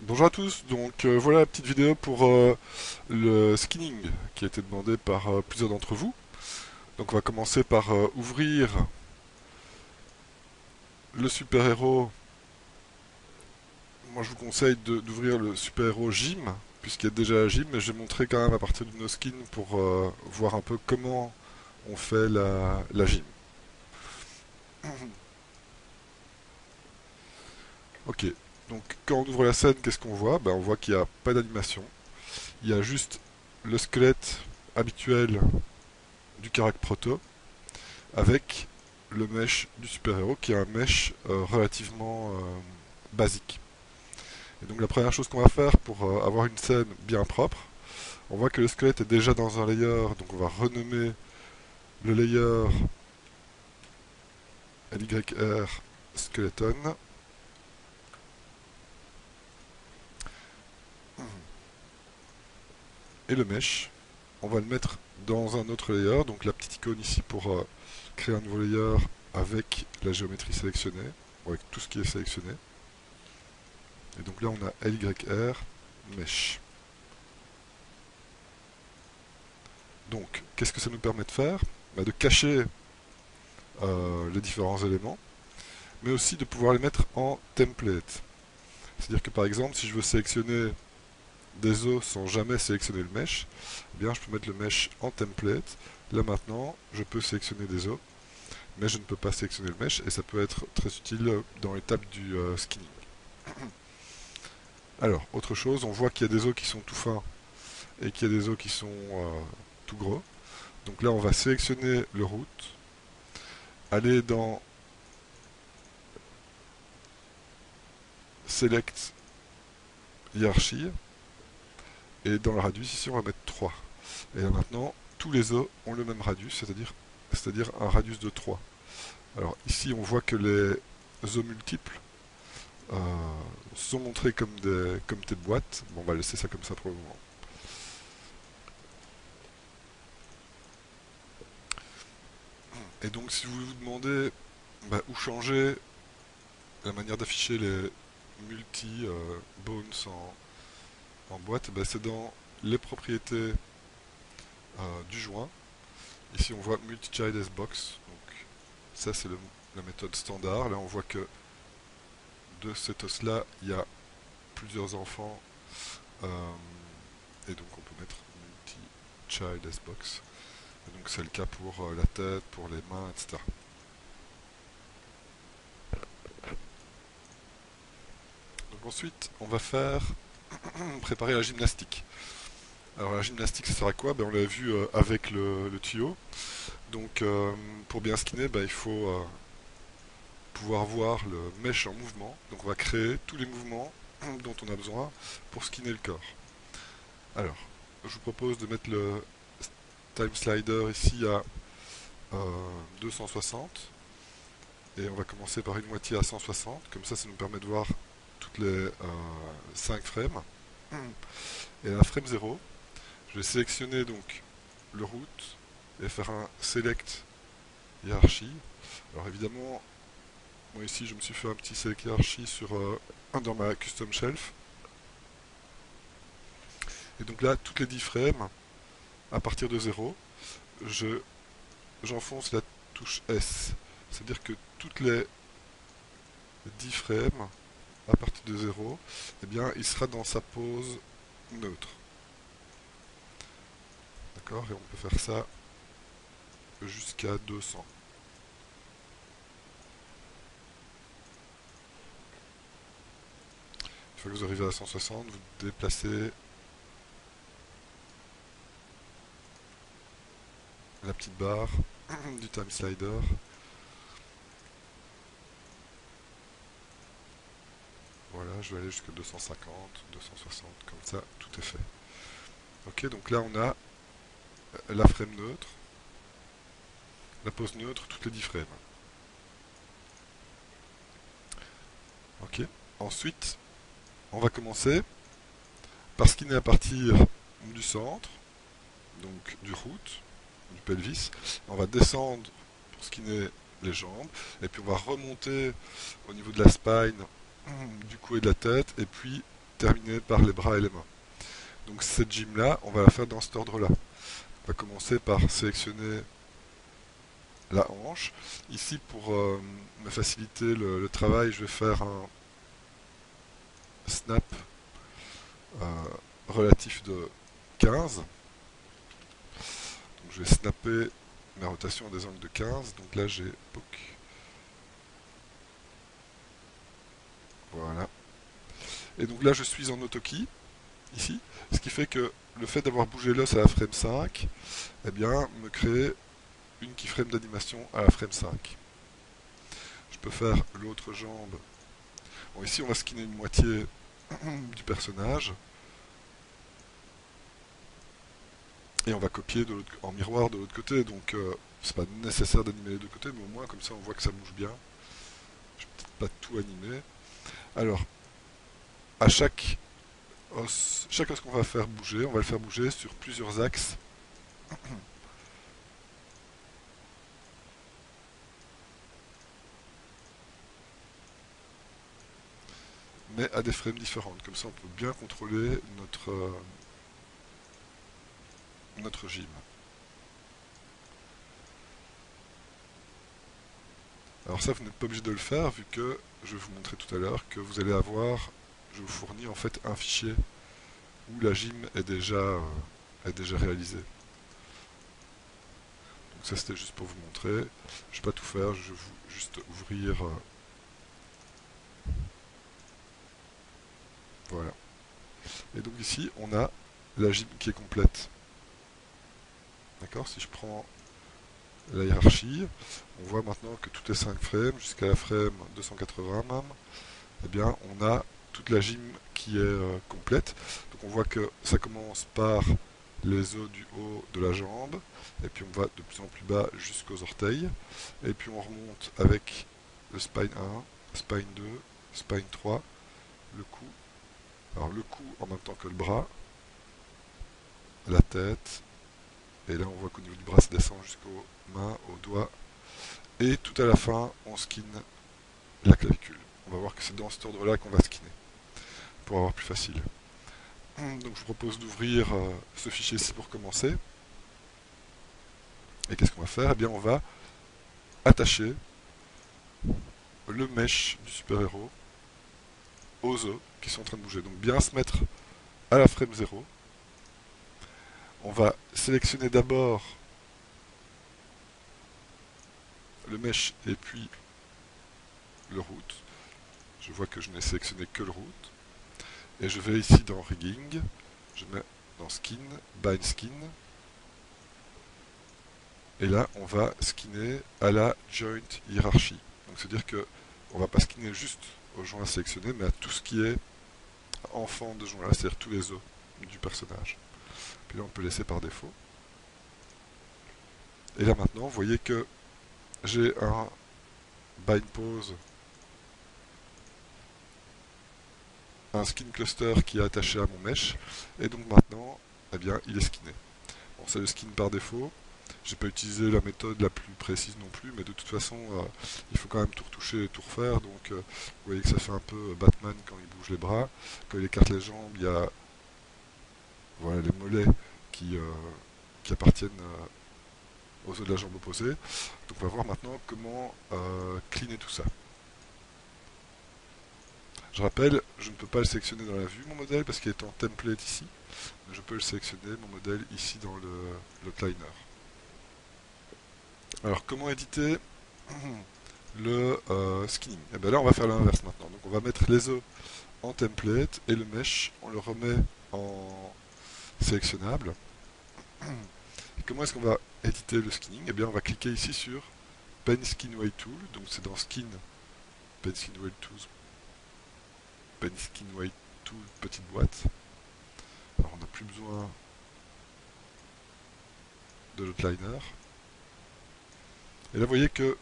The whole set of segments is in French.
Bonjour à tous, voilà la petite vidéo pour le skinning qui a été demandé par plusieurs d'entre vous. Donc on va commencer par ouvrir le super-héros. Moi je vous conseille d'ouvrir le super-héros Gym, puisqu'il y a déjà la Gym, mais je vais montrer quand même à partir de nos skins pour voir un peu comment on fait la Gym. Ok, donc quand on ouvre la scène, qu'est-ce qu'on voit? On voit qu'il n'y a pas d'animation, il y a juste le squelette habituel du Karak Proto, avec le mesh du super-héros qui est un mesh relativement basique. Et donc la première chose qu'on va faire pour avoir une scène bien propre, on voit que le squelette est déjà dans un layer, donc on va renommer le layer LYR skeleton. Et le mesh, on va le mettre dans un autre layer, donc la petite icône ici pour créer un nouveau layer avec la géométrie sélectionnée, ou avec tout ce qui est sélectionné. Et donc là on a LYR mesh. Donc, qu'est-ce que ça nous permet de faire? De cacher les différents éléments, mais aussi de pouvoir les mettre en template. C'est-à-dire que par exemple, si je veux sélectionner des os sans jamais sélectionner le mesh, eh bien je peux mettre le mesh en template. Là maintenant, je peux sélectionner des os, mais je ne peux pas sélectionner le mesh, et ça peut être très utile dans l'étape du skinning. Alors, autre chose, on voit qu'il y a des os qui sont tout fins et qu'il y a des os qui sont tout gros. Donc là, on va sélectionner le root, aller dans Select hiérarchie, et dans le radius, ici, on va mettre 3. Et là maintenant, tous les os ont le même radius, c'est-à-dire un radius de 3. Alors ici, on voit que les os multiples euh, sont montrés comme des boîtes. Bon, on va laisser ça comme ça pour le moment. Et donc, si vous vous demandez où changer la manière d'afficher les multi-bones en boîte, c'est dans les propriétés du joint. Ici, on voit multi-child as box. Donc, ça, c'est la méthode standard. Là, on voit que de cet os-là, il y a plusieurs enfants. euh, et donc, on peut mettre multi-child as box. Et donc, c'est le cas pour la tête, pour les mains, etc. Donc, ensuite, on va préparer la gymnastique. Alors, la gymnastique, ça sert à quoi? On l'a vu avec le tuyau. Donc, pour bien skinner, il faut pouvoir voir le mesh en mouvement. Donc on va créer tous les mouvements dont on a besoin pour skinner le corps. Alors, je vous propose de mettre le time slider ici à 260. Et on va commencer par une moitié à 160. Comme ça nous permet de voir toutes les 5 frames. Et à la frame 0, je vais sélectionner donc le root et faire un select hiérarchie. Alors évidemment, moi ici je me suis fait un petit select hiérarchie dans ma custom shelf. Et donc là, toutes les 10 frames, à partir de 0, j'enfonce la touche S. C'est-à-dire que toutes les 10 frames, à partir de 0, il sera dans sa pose neutre. D'accord? Et on peut faire ça jusqu'à 200. Une fois que vous arrivez à 160, vous déplacez la petite barre du time slider. Voilà, je vais aller jusqu'à 250, 260, comme ça, tout est fait. Ok, donc là on a la frame neutre, la pose neutre, toutes les 10 frames. Ok, ensuite, on va commencer par skinner à partir du centre, donc du root, du pelvis. On va descendre pour skinner les jambes, et puis on va remonter au niveau de la spine, du cou et de la tête, et puis terminer par les bras et les mains. Donc cette gym là, on va la faire dans cet ordre là. On va commencer par sélectionner la hanche. Ici, pour me faciliter le travail, je vais faire un snap relatif de 15. Donc je vais snapper mes rotations à des angles de 15. Donc là j'ai POC. Voilà. Et donc là je suis en auto-key, ici. Ce qui fait que le fait d'avoir bougé l'os à la frame 5, eh bien, me crée une keyframe d'animation à la frame 5. Je peux faire l'autre jambe. Bon, ici on va skinner une moitié du personnage. Et on va copier en miroir de l'autre côté, donc c'est pas nécessaire d'animer les deux côtés, mais au moins comme ça on voit que ça bouge bien. Je vais peut-être pas tout animer. Alors, à chaque os qu'on va faire bouger, on va le faire bouger sur plusieurs axes. Mais à des frames différentes. Comme ça on peut bien contrôler notre gym. Alors ça, vous n'êtes pas obligé de le faire, vu que je vais vous montrer tout à l'heure que vous allez avoir, je vous fournis en fait un fichier où la gym est déjà réalisée. Donc ça c'était juste pour vous montrer. Je ne vais pas tout faire, je vais juste ouvrir. Voilà. Et donc ici, on a la gym qui est complète. D'accord. Si je prends la hiérarchie, on voit maintenant que tout est 5 frames, jusqu'à la frame 280 même. Eh bien, on a toute la gym qui est complète. Donc on voit que ça commence par les os du haut de la jambe, et puis on va de plus en plus bas jusqu'aux orteils, et puis on remonte avec le spine 1, spine 2, spine 3, le cou. Alors le cou en même temps que le bras, la tête, et là on voit qu'au niveau du bras ça descend jusqu'aux mains, aux doigts, et tout à la fin on skin la clavicule. On va voir que c'est dans cet ordre là qu'on va skinner, pour avoir plus facile. Donc je vous propose d'ouvrir ce fichier ici pour commencer. Et qu'est-ce qu'on va faire? Eh bien on va attacher le mesh du super-héros aux os qui sont en train de bouger. Donc bien se mettre à la frame 0. On va sélectionner d'abord le mesh et puis le root. Je vois que je n'ai sélectionné que le root. Et je vais ici dans rigging, je mets dans skin, bind skin. Et là, on va skinner à la joint hiérarchie. Donc c'est-à-dire que on va pas skinner juste aux joints sélectionnés, mais à tout ce qui est enfant de joint là, c'est-à-dire tous les os du personnage. Puis là, on peut laisser par défaut. Et là maintenant, vous voyez que j'ai un bind pose, un skin cluster qui est attaché à mon mesh, et donc maintenant, eh bien, il est skinné. Bon, c'est le skin par défaut. J'ai pas utilisé la méthode la plus précise non plus, mais de toute façon, il faut quand même tout retoucher et tout refaire. Donc, vous voyez que ça fait un peu Batman quand il bouge les bras. Quand il écarte les jambes, il y a voilà, les mollets qui appartiennent aux os de la jambe opposée. Donc, on va voir maintenant comment cleaner tout ça. Je rappelle, je ne peux pas le sélectionner dans la vue, mon modèle, parce qu'il est en template ici. Mais je peux le sélectionner, mon modèle, ici dans l'outliner. Alors, comment éditer le skinning? Et bien là, on va faire l'inverse maintenant. Donc, on va mettre les os en template et le mesh, on le remet en sélectionnable. Et comment est-ce qu'on va éditer le skinning? Et bien, on va cliquer ici sur Pen Skin Weight Tool. Donc, c'est dans Skin, Pen Skin Weight Tools, Pen Skin Weight Tool, petite boîte. Alors, on n'a plus besoin de l'outliner. Et là, vous voyez que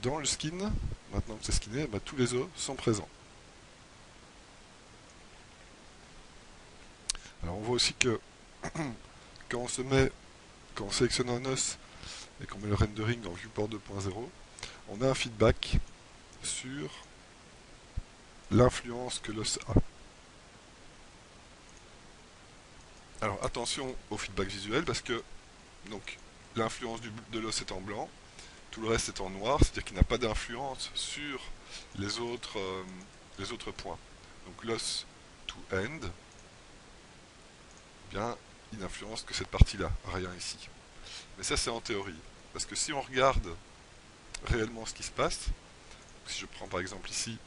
dans le skin, maintenant que c'est skinné, bah, tous les os sont présents. Alors on voit aussi que quand on sélectionne un os et qu'on met le rendering dans viewport 2.0, on a un feedback sur l'influence que l'os a. Alors attention au feedback visuel parce que donc l'influence de l'os est en blanc, tout le reste est en noir, c'est-à-dire qu'il n'a pas d'influence sur les autres points. Donc l'os to end, eh bien, il n'influence que cette partie-là, rien ici. Mais ça c'est en théorie. Parce que si on regarde réellement ce qui se passe, si je prends par exemple ici,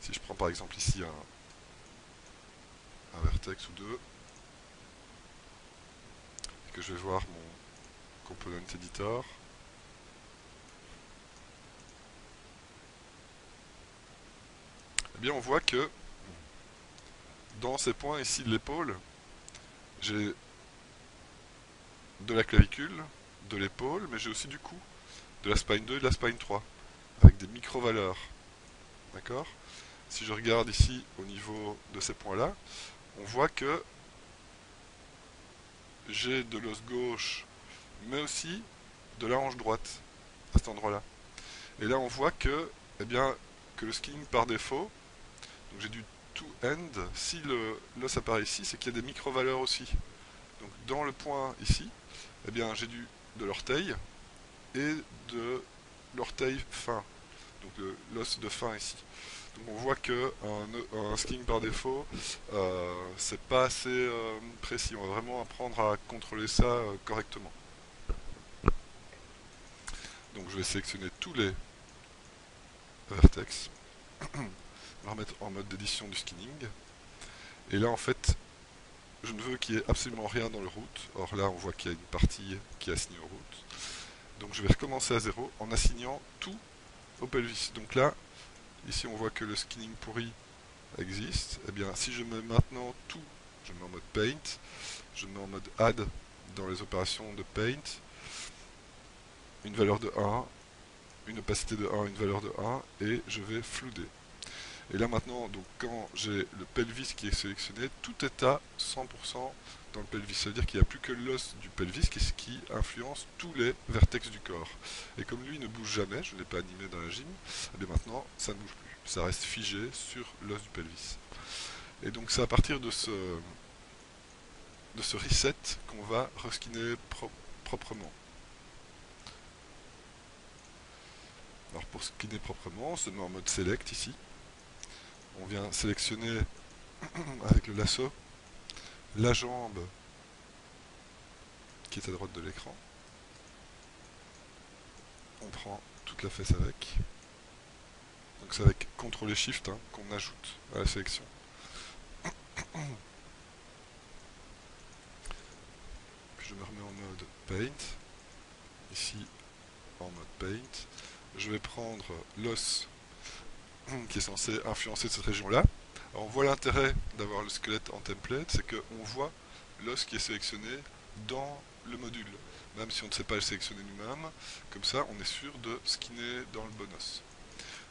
si je prends par exemple ici un vertex ou deux, et que je vais voir mon component editor, eh bien on voit que dans ces points ici de l'épaule, j'ai de la clavicule, de l'épaule, mais j'ai aussi du cou, de la spine 2 et de la spine 3, avec des micro-valeurs. D'accord? Si je regarde ici au niveau de ces points-là, on voit que j'ai de l'os gauche, mais aussi de la hanche droite, à cet endroit-là. Et là, on voit que, eh bien, que le skinning par défaut, donc j'ai du to end, si l'os apparaît ici, c'est qu'il y a des micro-valeurs aussi. Donc dans le point ici, eh bien, j'ai de l'orteil et de l'orteil fin, donc l'os de fin ici. Donc on voit que un skinning par défaut, c'est pas assez précis. On va vraiment apprendre à contrôler ça correctement. Donc je vais sélectionner tous les vertex, on va remettre en mode d'édition du skinning. Et là en fait, je ne veux qu'il y ait absolument rien dans le route. Or là on voit qu'il y a une partie qui est assignée au route. Donc je vais recommencer à zéro en assignant tout au pelvis. Donc là, ici on voit que le skinning pourri existe. Et bien si je mets maintenant tout, je mets en mode paint, je mets en mode add dans les opérations de paint, une valeur de 1, une opacité de 1, une valeur de 1, et je vais flouder. Et là maintenant, donc, quand j'ai le pelvis qui est sélectionné, tout est à 100% dans le pelvis. Ça veut dire qu'il n'y a plus que l'os du pelvis qui influence tous les vertex du corps. Et comme lui ne bouge jamais, je ne l'ai pas animé dans la gym, et bien maintenant ça ne bouge plus. Ça reste figé sur l'os du pelvis. Et donc c'est à partir de ce reset qu'on va reskiner proprement. Alors pour skinner proprement, on se met en mode select ici. On vient sélectionner avec le lasso la jambe qui est à droite de l'écran. On prend toute la fesse avec. Donc c'est avec CTRL et SHIFT qu'on ajoute à la sélection. Puis je me remets en mode Paint. Ici, en mode Paint. Je vais prendre l'os qui est censé influencer cette région-là. Alors on voit l'intérêt d'avoir le squelette en template, c'est qu'on voit l'os qui est sélectionné dans le module. Même si on ne sait pas le sélectionner nous-mêmes, comme ça on est sûr de skinner dans le bon os.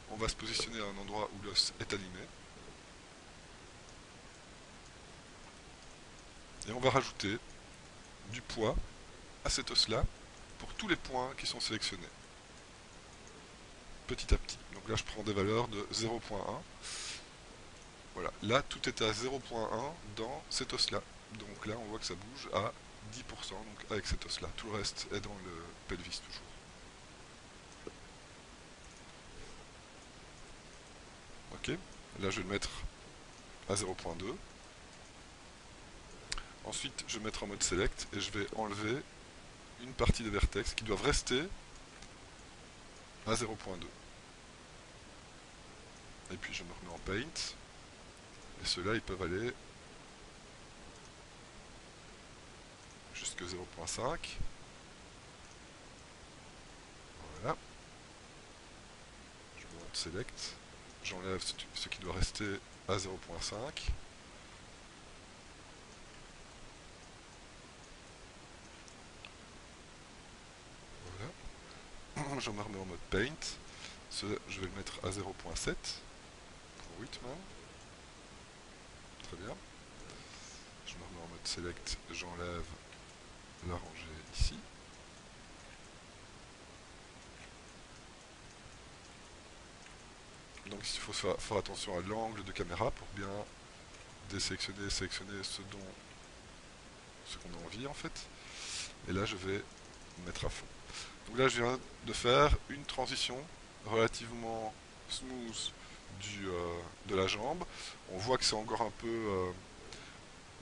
On va se positionner à un endroit où l'os est aligné. Et on va rajouter du poids à cet os-là pour tous les points qui sont sélectionnés. Petit à petit. Donc là je prends des valeurs de 0.1. Voilà, là tout est à 0.1 dans cet os-là. Donc là on voit que ça bouge à 10% donc avec cet os-là. Tout le reste est dans le pelvis toujours. Ok, là je vais le mettre à 0.2. Ensuite je vais mettre en mode select et je vais enlever une partie des vertex qui doivent rester à 0.2. Et puis je me remets en paint. Et ceux-là ils peuvent aller jusque 0.5. Voilà. Je monte select. J'enlève ce qui doit rester à 0.5. Voilà. Je me remets en mode paint. Je vais le mettre à 0.7 pour Whitman. Très bien. Je me remets en mode select. J'enlève la rangée ici. Donc il faut faire attention à l'angle de caméra pour bien désélectionner, sélectionner ce qu'on a envie en fait. Et là je vais mettre à fond. Donc là je viens de faire une transition relativement smooth de la jambe. On voit que c'est encore un peu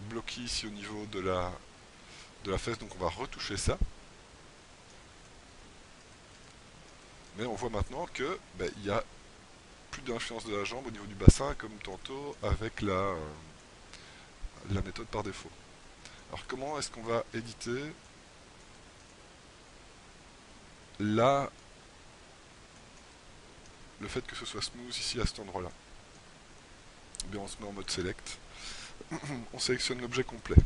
bloqué ici au niveau de la fesse, donc on va retoucher ça. Mais on voit maintenant que il y a plus d'influence de la jambe au niveau du bassin comme tantôt avec la méthode par défaut. Alors comment est-ce qu'on va éditer là le fait que ce soit smooth ici à cet endroit-là? Eh bien on se met en mode select, on sélectionne l'objet complet.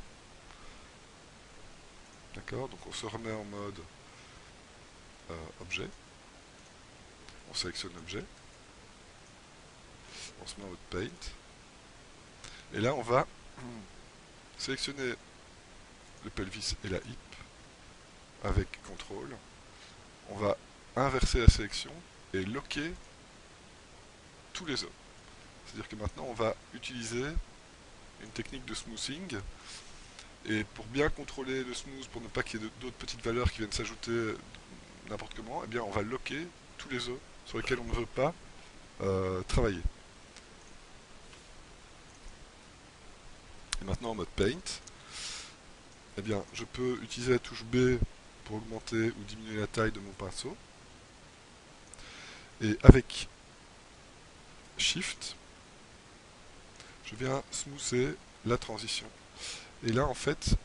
D'accord? Donc on se remet en mode objet, on sélectionne l'objet, on se met en mode paint, et là on va sélectionner le pelvis et la hip avec contrôle. On va inverser la sélection et locker tous les os. C'est-à-dire que maintenant on va utiliser une technique de smoothing, et pour bien contrôler le smooth, pour ne pas qu'il y ait d'autres petites valeurs qui viennent s'ajouter n'importe comment, eh bien on va locker tous les os sur lesquels on ne veut pas travailler. Et maintenant en mode paint, eh bien je peux utiliser la touche B pour augmenter ou diminuer la taille de mon pinceau. Et avec Shift, je viens smoother la transition. Et là en fait,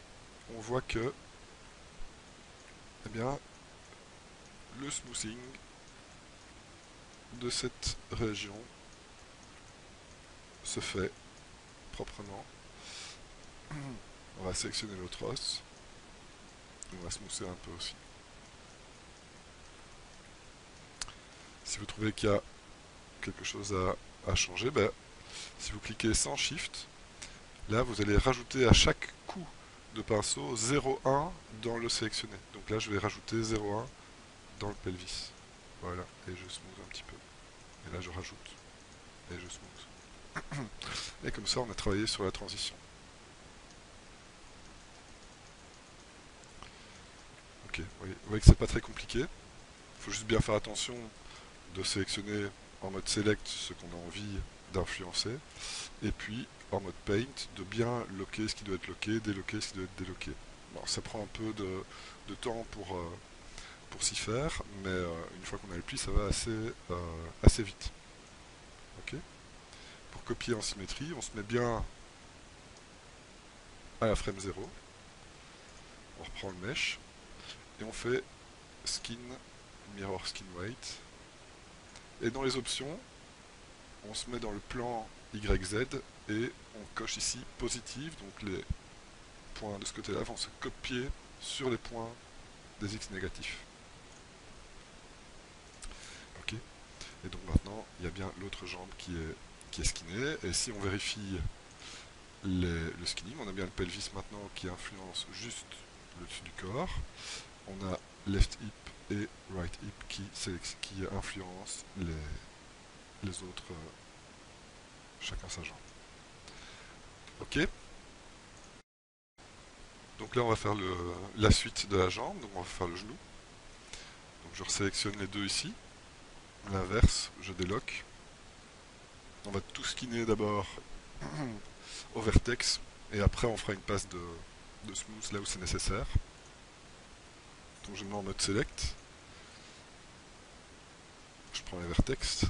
on voit que eh bien, le smoothing de cette région se fait proprement. On va sélectionner l'autre os. On va smoother un peu aussi. Si vous trouvez qu'il y a quelque chose à changer, si vous cliquez sans Shift, là vous allez rajouter à chaque coup de pinceau 0,1 dans le sélectionné. Donc là je vais rajouter 0,1 dans le pelvis. Voilà, et je smooth un petit peu. Et là je rajoute, et je smooth. Et comme ça on a travaillé sur la transition. Ok, vous voyez que c'est pas très compliqué. Il faut juste bien faire attention de sélectionner en mode select ce qu'on a envie d'influencer, et puis en mode paint de bien locker ce qui doit être locké, déloquer ce qui doit être déloqué. Bon, ça prend un peu de temps pour s'y faire, mais une fois qu'on a le pli, ça va assez vite. Ok. Pour copier en symétrie, on se met bien à la frame 0, on reprend le mesh, et on fait skin, mirror skin weight, et dans les options, on se met dans le plan YZ et on coche ici positive, donc les points de ce côté-là vont se copier sur les points des X négatifs. Ok. Et donc maintenant, il y a bien l'autre jambe qui est skinnée, et si on vérifie le skinning, on a bien le pelvis maintenant qui influence juste le dessus du corps, on a left hip et right hip qui influencent les autres, chacun sa jambe. Ok. Donc là on va faire la suite de la jambe, donc on va faire le genou. Donc je resélectionne les deux ici, l'inverse, je déloque. On va tout skinner d'abord au vertex, et après on fera une passe de smooth là où c'est nécessaire. Donc je me mets en mode select, je prends les vertex,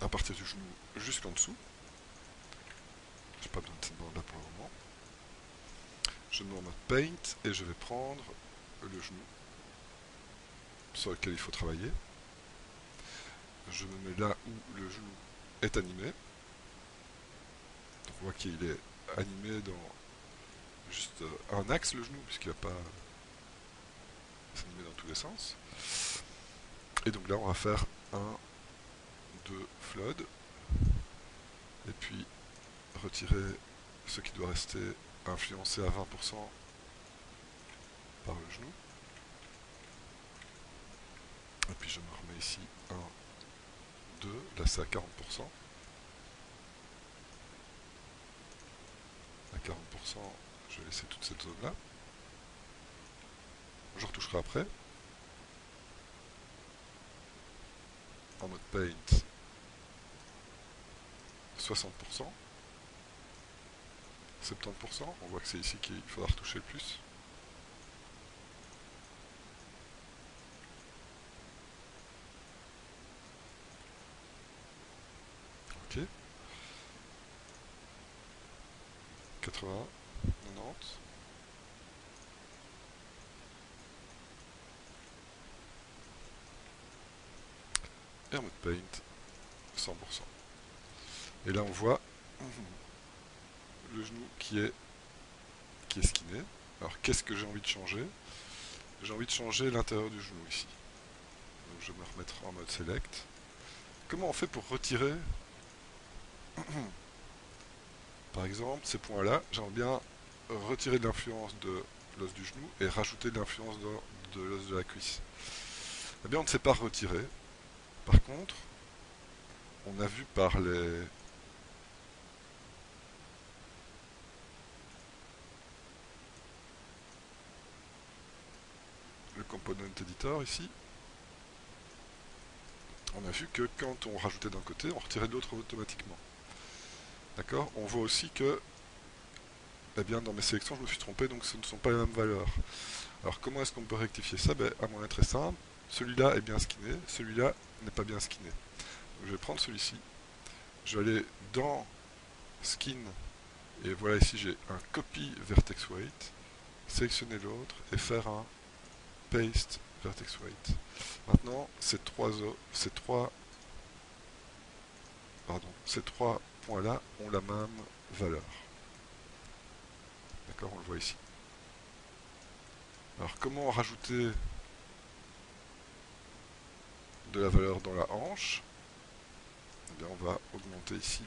à partir du genou jusqu'en dessous. J'ai pas besoin de cette bande là pour le moment. Je me mets en mode paint et je vais prendre le genou sur lequel il faut travailler. Je me mets là où le genou est animé. Donc on voit qu'il est animé dans juste un axe le genou, puisqu'il va pas s'animer dans tous les sens. Et donc là on va faire un, deux flood, et puis retirer ce qui doit rester influencé à 20% par le genou. Et puis je me remets ici 1, 2, là c'est à 40%. 40%, je vais laisser toute cette zone-là. Je retoucherai après. En mode paint, 60%. 70%, on voit que c'est ici qu'il faudra retoucher le plus. Ok. 80, 90. Et en mode paint, 100%. Et là on voit le genou qui est skinné. Alors qu'est-ce que j'ai envie de changer? J'ai envie de changer l'intérieur du genou ici. Donc je vais me remettre en mode select. Comment on fait pour retirer par exemple ces points-là? J'aimerais bien retirer de l'influence de l'os du genou et rajouter de l'influence de l'os de la cuisse. Eh bien on ne sait pas retirer. Par contre, on a vu par le component editor ici, on a vu que quand on rajoutait d'un côté, on retirait de l'autre automatiquement. D'accord? On voit aussi que, eh bien, dans mes sélections, je me suis trompé, donc ce ne sont pas les mêmes valeurs. Alors comment est-ce qu'on peut rectifier ça? Ben, à mon avis très simple, celui-là est bien skinné, celui-là n'est pas bien skinné. Donc, je vais prendre celui-ci, je vais aller dans Skin, et voilà ici j'ai un Copy Vertex Weight, sélectionner l'autre et faire un Paste Vertex Weight. Maintenant, ces trois points-là ont la même valeur. D'accord, on le voit ici. Alors, comment rajouter de la valeur dans la hanche? Eh bien, on va augmenter ici.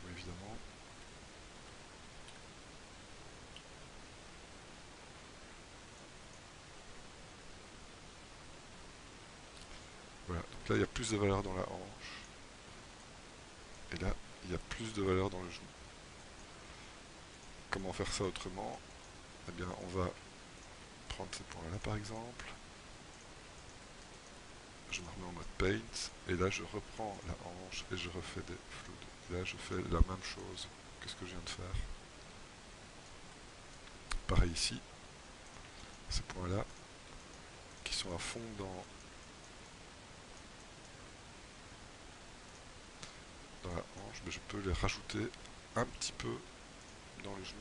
Oui, évidemment. Voilà, donc là, il y a plus de valeur dans la hanche. Et là, il y a plus de valeur dans le genou. Comment faire ça autrement? Eh bien, on va prendre ces points-là, par exemple. Je me remets en mode paint, et là je reprends la hanche et je refais des floudes. Et là je fais la même chose que ce que je viens de faire. Pareil ici, ces points-là, qui sont à fond dans la hanche, mais je peux les rajouter un petit peu dans le genou,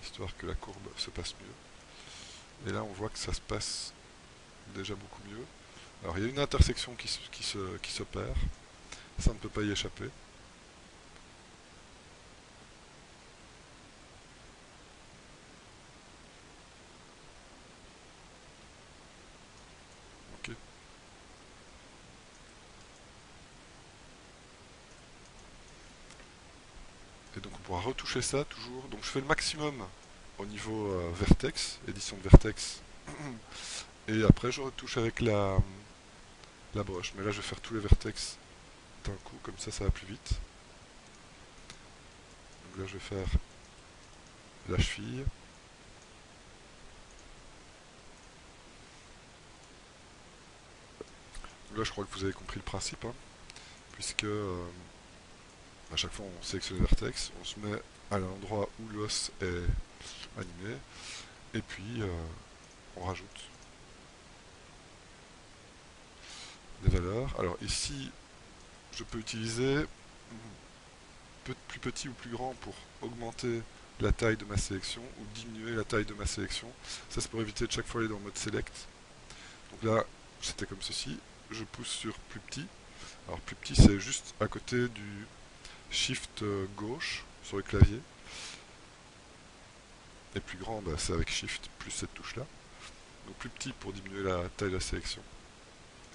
histoire que la courbe se passe mieux. Et là on voit que ça se passe déjà beaucoup mieux. Alors il y a une intersection qui s'opère, ça ne peut pas y échapper. Ok. Et donc on pourra retoucher ça toujours. Donc je fais le maximum au niveau vertex, édition de vertex. Et après je retouche avec la broche. Mais là je vais faire tous les vertex d'un coup, comme ça va plus vite. Donc là je vais faire la cheville. Donc là je crois que vous avez compris le principe, hein, puisque à chaque fois on sélectionne le vertex, on se met à l'endroit où l'os est animé, et puis on rajoute des valeurs. Alors ici, je peux utiliser plus petit ou plus grand pour augmenter la taille de ma sélection ou diminuer la taille de ma sélection. Ça c'est pour éviter de chaque fois aller dans le mode select. Donc là, c'était comme ceci. Je pousse sur plus petit. Alors plus petit, c'est juste à côté du shift gauche sur le clavier. Et plus grand, bah, c'est avec shift plus cette touche là. Donc plus petit pour diminuer la taille de la sélection.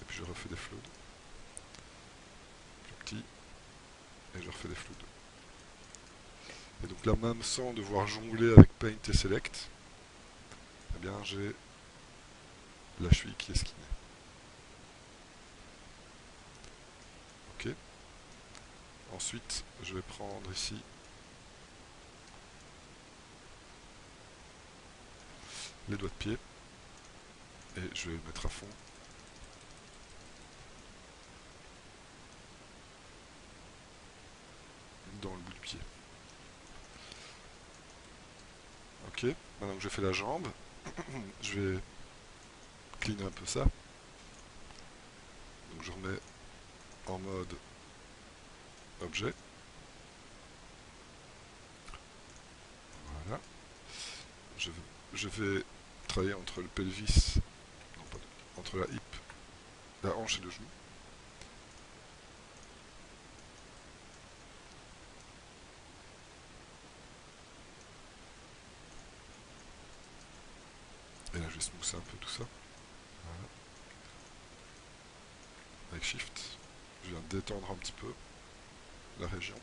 Et puis je refais des floats. Plus petit. Et je refais des floats. Et donc là même sans devoir jongler avec Paint et Select, eh bien j'ai la cheville qui est skinnée. Ok. Ensuite, je vais prendre ici les doigts de pied et je vais le mettre à fond. Dans le bout du pied. Ok, maintenant que j'ai fait la jambe, je vais cleaner un peu ça. Donc je remets en mode objet. Voilà. Je vais travailler entre le pelvis, non, pas, entre la hip, la hanche et le genou. Et là je vais smoother un peu tout ça. Voilà. Avec Shift, je viens détendre un petit peu la région.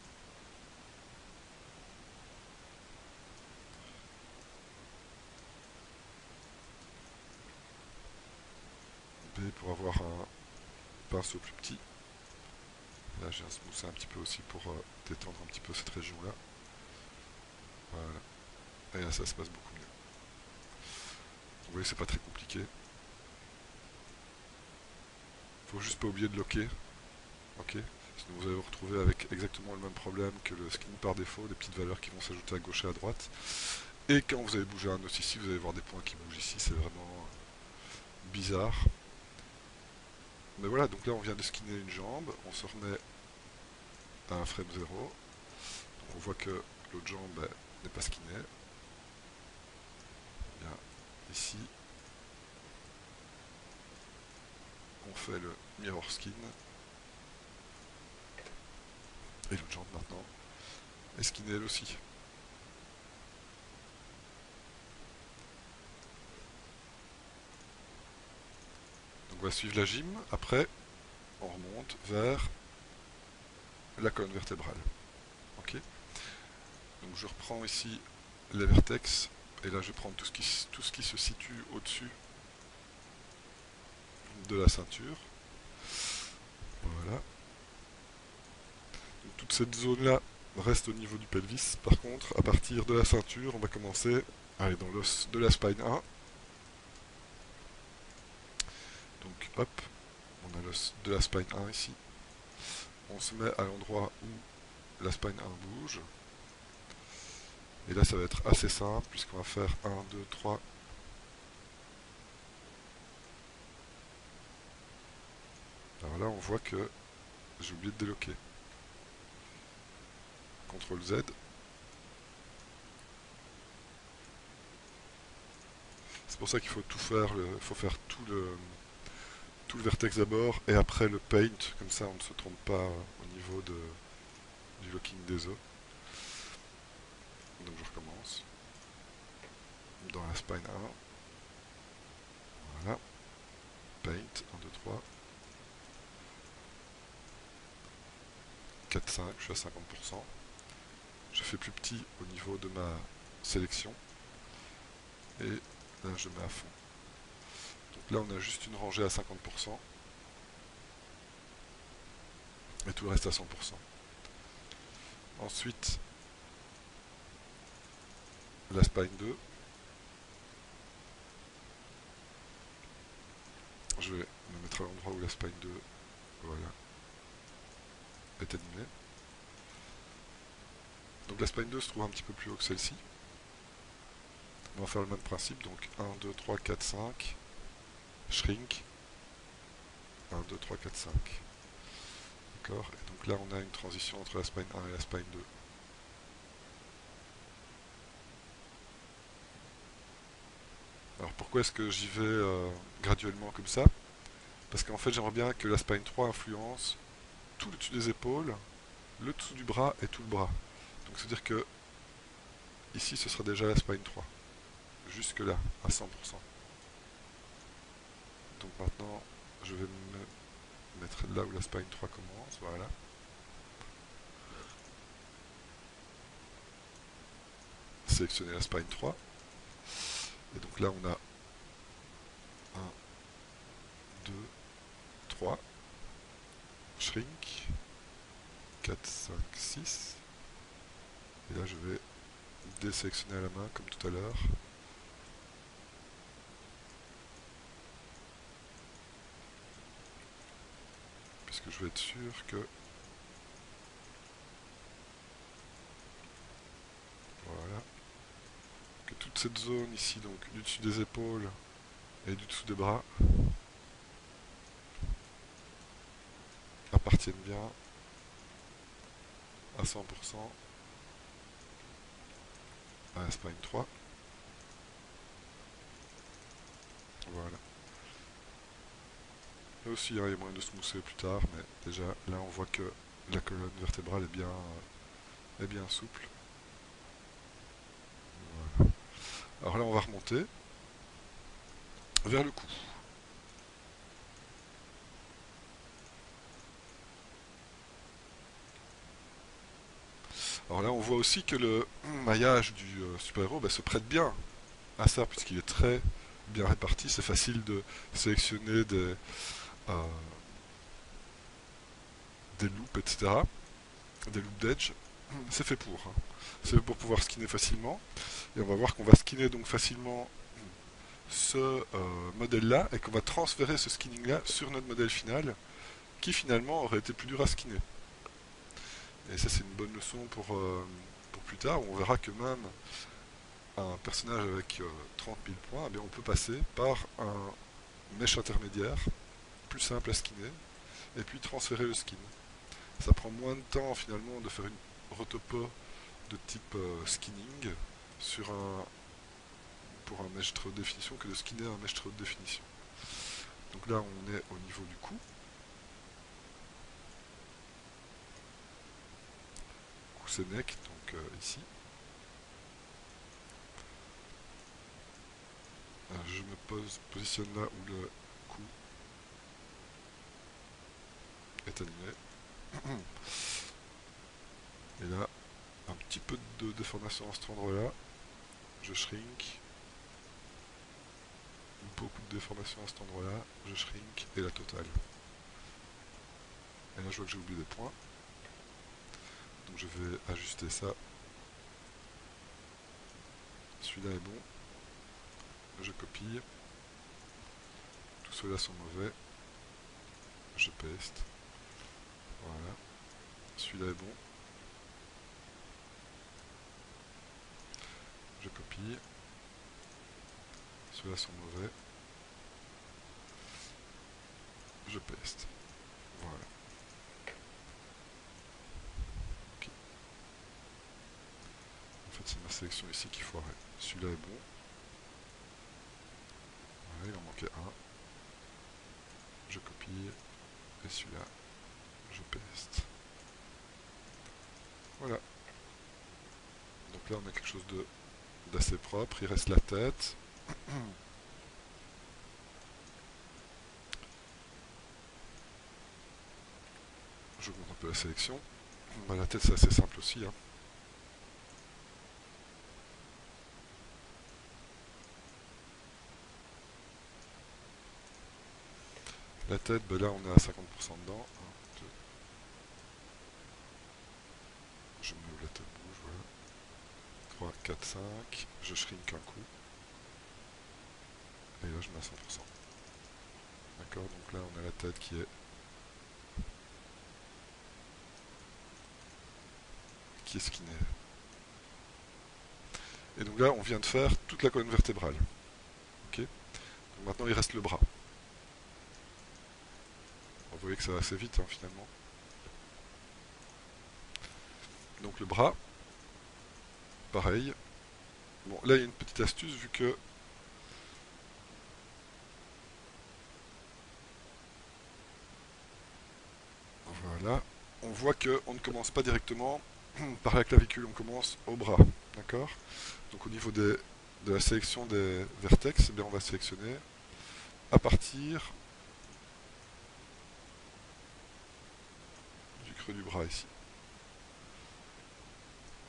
B pour avoir un pinceau plus petit. Là j'ai un smooth un petit peu aussi pour détendre un petit peu cette région là. Voilà. Et là ça se passe beaucoup mieux. Vous voyez c'est pas très compliqué. Faut juste pas oublier de locker. Ok. Sinon vous allez vous retrouver avec exactement le même problème que le skin par défaut, des petites valeurs qui vont s'ajouter à gauche et à droite. Et quand vous allez bouger un os ici, vous allez voir des points qui bougent ici, c'est vraiment bizarre. Mais voilà, donc là on vient de skinner une jambe, on se remet à un frame 0. Donc on voit que l'autre jambe n'est pas skinnée. Bien, ici, on fait le mirror skin. Et l'autre jambe maintenant est skinnée elle aussi. Donc on va suivre la gym. Après, on remonte vers la colonne vertébrale. Ok. Donc je reprends ici les vertex. Et là je vais prendre tout ce qui se situe au-dessus de la ceinture. Voilà. Donc, toute cette zone-là reste au niveau du pelvis. Par contre, à partir de la ceinture, on va commencer à aller dans l'os de la spine 1. Donc hop, on a l'os de la spine 1 ici. On se met à l'endroit où la spine 1 bouge. Et là, ça va être assez simple puisqu'on va faire 1, 2, 3. Alors là, on voit que j'ai oublié de déloquer. CTRL Z. C'est pour ça qu'il faut tout faire, il faut faire tout le vertex d'abord et après le paint, comme ça on ne se trompe pas au niveau du locking des os. Donc je recommence. Dans la spine 1. Voilà. Paint, 1, 2, 3. 4, 5, je suis à 50%. Je fais plus petit au niveau de ma sélection. Et là je mets à fond. Donc là on a juste une rangée à 50%. Et tout le reste à 100%. Ensuite, la spine 2. Je vais me mettre à l'endroit où la spine 2, voilà, est animée. Donc la spine 2 se trouve un petit peu plus haut que celle-ci. On va faire le même principe, donc 1, 2, 3, 4, 5, shrink, 1, 2, 3, 4, 5. D'accord. Et donc là on a une transition entre la spine 1 et la spine 2. Alors pourquoi est-ce que j'y vais graduellement comme ça? Parce qu'en fait j'aimerais bien que la spine 3 influence tout le dessus des épaules, le dessous du bras et tout le bras. Donc c'est-à-dire que ici ce sera déjà la spine 3. Jusque là, à 100%. Donc maintenant je vais me mettre là où la spine 3 commence, voilà. Sélectionner la spine 3. Et donc là on a 1, 2, 3. Shrink. 4, 5, 6. Et là je vais désélectionner à la main comme tout à l'heure. Puisque je veux être sûr que... Voilà. Que toute cette zone ici, donc du dessus des épaules et du dessous des bras, appartiennent bien à 100% à la spine 3. Voilà. Là aussi, hein, il y a moyen de smoother plus tard, mais déjà, là, on voit que la colonne vertébrale est bien souple. Voilà. Alors là, on va remonter vers le cou. Alors là, on voit aussi que le maillage du super-héros se prête bien à ça, puisqu'il est très bien réparti. C'est facile de sélectionner euh, des loops, etc. Des loops d'edge. C'est fait pour. Hein. C'est fait pour pouvoir skinner facilement. Et on va voir qu'on va skinner donc facilement ce modèle-là et qu'on va transférer ce skinning-là sur notre modèle final qui finalement aurait été plus dur à skinner. Et ça c'est une bonne leçon pour plus tard où on verra que même un personnage avec 30 000 points, eh bien, on peut passer par un mesh intermédiaire plus simple à skinner et puis transférer le skin. Ça prend moins de temps finalement de faire une rotopo de type skinning sur pour un mesh très haute définition que de skinner un mesh très haute définition. Donc là on est au niveau du cou. Cou c'est neck, donc ici. Je me positionne là où le cou est aligné. Et là, un petit peu de déformation à cet endroit-là. Je shrink. Beaucoup de déformation à cet endroit-là. Je shrink. Et la totale. Et là, je vois que j'ai oublié des points. Donc je vais ajuster ça. Celui-là est bon. Je copie. Tous ceux-là sont mauvais. Je paste. Voilà. Celui-là est bon. Je copie. Ceux-là sont mauvais. Je paste. Voilà. Ok. En fait, c'est ma sélection ici qui foirait. Celui-là est bon. Voilà, il en manquait un. Je copie. Et celui-là, je paste. Voilà. Donc là, on a quelque chose d'assez propre. Il reste la tête. J'augmente un peu la sélection. Bah, la tête, c'est assez simple aussi. Hein. La tête, bah, là, on est à 50% dedans. 1, 2. Je me mets où la tête bouge, voilà. 3, 4, 5. Je shrink un coup. Et là, je mets à 100%. D'accord, donc là, on a la tête qui est skinnée. Et donc là, on vient de faire toute la colonne vertébrale. Ok. Donc maintenant, il reste le bras. Vous voyez que ça va assez vite, hein, finalement. Donc le bras, pareil. Bon, là, il y a une petite astuce, vu que... Voilà. On voit qu'on ne commence pas directement par la clavicule, on commence au bras. D'accord. Donc au niveau de la sélection des vertex, eh bien, on va sélectionner à partir du creux du bras ici.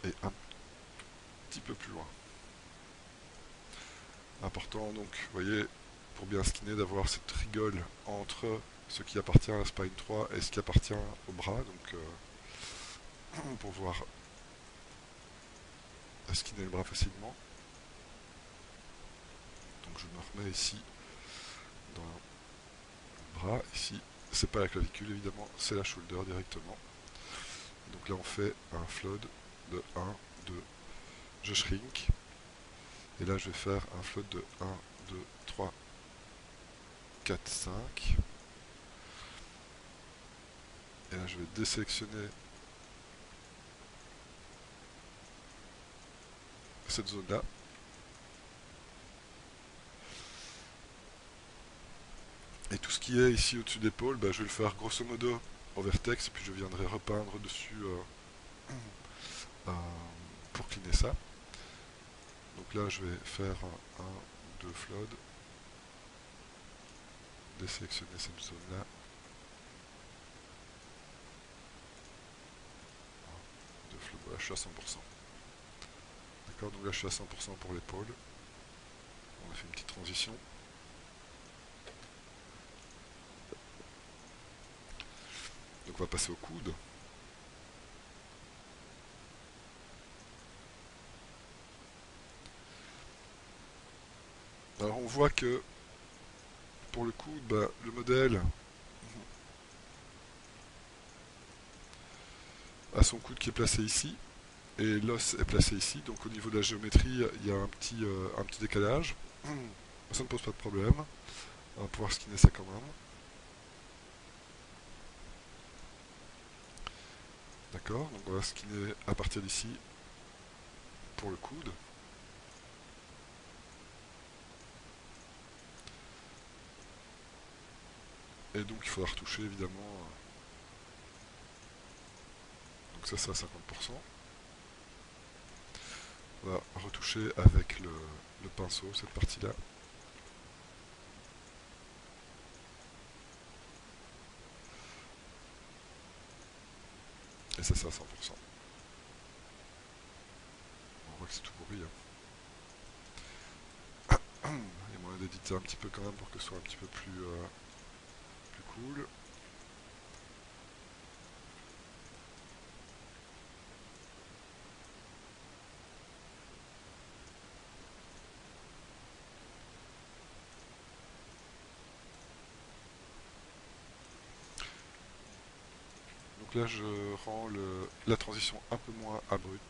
Et un petit peu plus loin. Important donc, vous voyez, pour bien skinner, d'avoir cette rigole entre ce qui appartient à la spine 3 et ce qui appartient au bras. Donc pour pouvoir skinner le bras facilement. Donc je me remets ici dans le bras. Ici, c'est pas la clavicule évidemment, c'est la shoulder directement. Donc là on fait un float de 1, 2, je shrink. Et là je vais faire un float de 1, 2, 3, 4, 5. Et là je vais désélectionner cette zone là. Et tout ce qui est ici au-dessus d'épaule, bah, je vais le faire grosso modo au vertex, puis je viendrai repeindre dessus euh, pour cleaner ça. Donc là je vais faire un 2 flood, désélectionner cette zone là. Voilà, je suis à 100%. D'accord, donc là je suis à 100% pour l'épaule. On a fait une petite transition. Donc on va passer au coude. Alors on voit que pour le coude, bah, le modèle a son coude qui est placé ici et l'os est placé ici. Donc au niveau de la géométrie, il y a un petit décalage. Ça ne pose pas de problème. On va pouvoir skinner ça quand même. D'accord, donc on va skinner à partir d'ici pour le coude. Et donc il faudra retoucher évidemment. Donc ça c'est à 50%. On va retoucher avec le pinceau cette partie-là. Et ça c'est à 100%. On voit que c'est tout pourri. Il y a moyen d'éditer un petit peu quand même pour que ce soit un petit peu plus cool. Donc là je rends la transition un peu moins abrupte.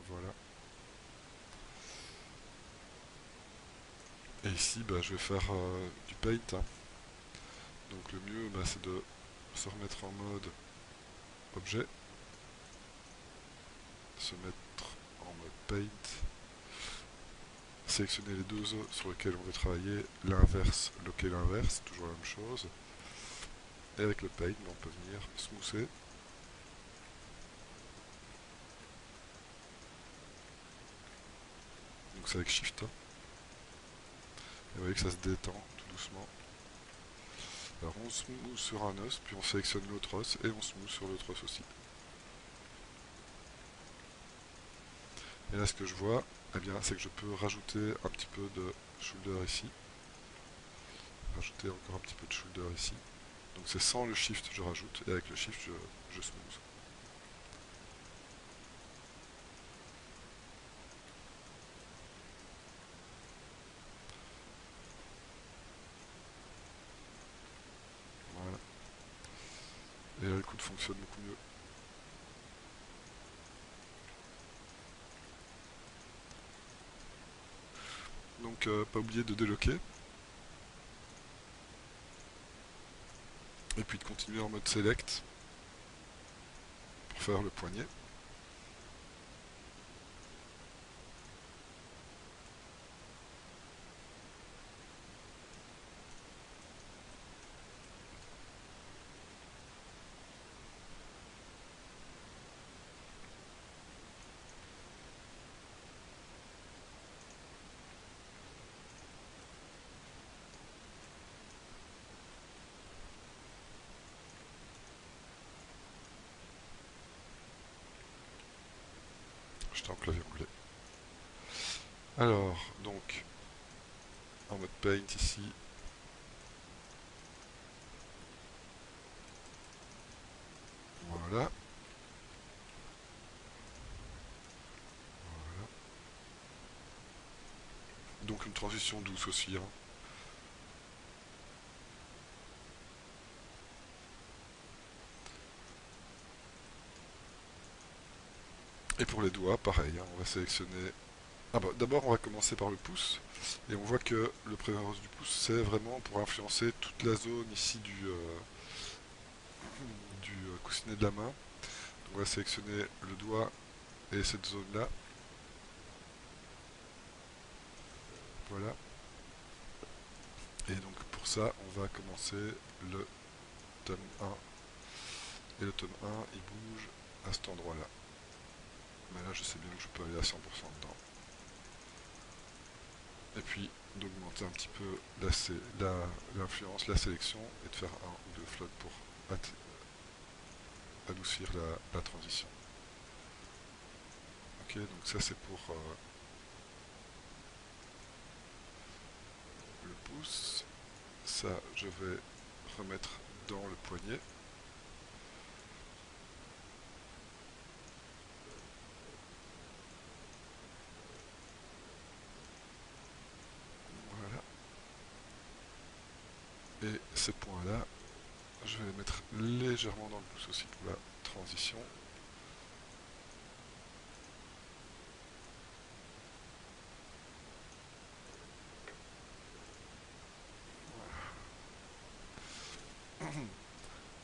Voilà. Et ici bah, je vais faire du paint. Hein. Donc le mieux bah, c'est de se remettre en mode objet, se mettre en mode paint, sélectionner les deux os sur lesquels on veut travailler, l'inverse, loquer l'inverse, toujours la même chose. Et avec le paint, on peut venir smoother. Donc c'est avec Shift. Hein. Et vous voyez que ça se détend tout doucement. Alors on smooth sur un os, puis on sélectionne l'autre os et on smooth sur l'autre os aussi. Et là ce que je vois, eh bien, c'est que je peux rajouter un petit peu de shoulder ici. Rajouter encore un petit peu de shoulder ici. Donc c'est sans le shift je rajoute, et avec le shift je smooth. Voilà. Et là le coude fonctionne beaucoup mieux. Donc pas oublier de déloquer. Et puis de continuer en mode select pour faire le poignet. J'étais en clavier anglais. Alors, donc, en mode paint ici, voilà. Voilà. Donc une transition douce aussi, hein. Et pour les doigts, pareil, hein, on va sélectionner. Ah bah d'abord on va commencer par le pouce et on voit que le préférence du pouce c'est vraiment pour influencer toute la zone ici du coussinet de la main. Donc on va sélectionner le doigt et cette zone là. Voilà. Et donc pour ça on va commencer le tome 1. Et le tome 1 il bouge à cet endroit là. Mais là je sais bien que je peux aller à 100% dedans. Et puis d'augmenter un petit peu l'influence, la sélection et de faire un ou deux flottes pour adoucir la transition. Ok, donc ça c'est pour le pouce. Ça je vais remettre dans le poignet. Voilà. Et ces points-là, je vais les mettre légèrement dans le pouce aussi pour la transition.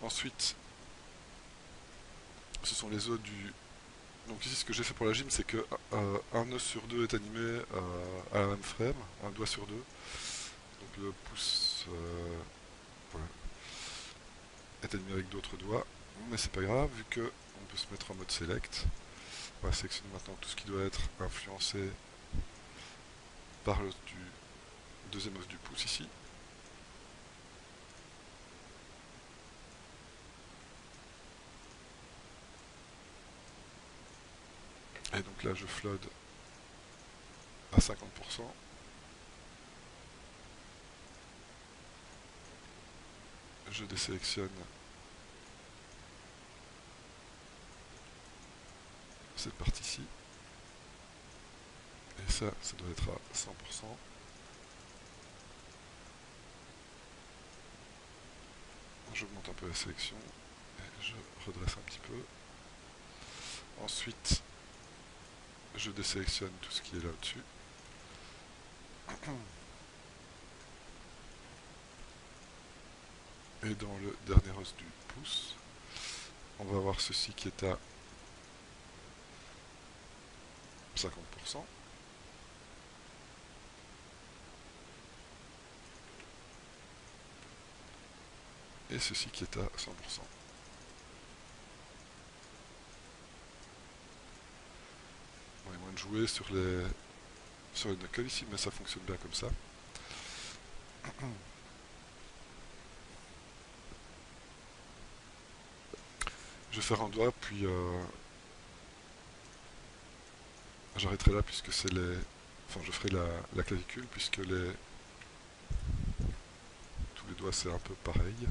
Ensuite, ce sont les os du. Donc ici, ce que j'ai fait pour la gym, c'est que un os sur deux est animé à la même frame, un doigt sur deux. Donc le pouce voilà, est animé avec d'autres doigts, mais c'est pas grave vu que on peut se mettre en mode select. On va sélectionner maintenant tout ce qui doit être influencé par l'os du deuxième os du pouce ici. Et donc là je flood à 50%. Je désélectionne cette partie-ci. Et ça doit être à 100%. J'augmente un peu la sélection et je redresse un petit peu. Ensuite, je désélectionne tout ce qui est là au-dessus. Et dans le dernier os du pouce, on va avoir ceci qui est à 50%. Et ceci qui est à 100%. On est moins de jouer sur les knuckles ici, mais ça fonctionne bien comme ça. Je vais faire un doigt, puis j'arrêterai là puisque c'est les. Enfin, je ferai la clavicule puisque tous les doigts c'est un peu pareil.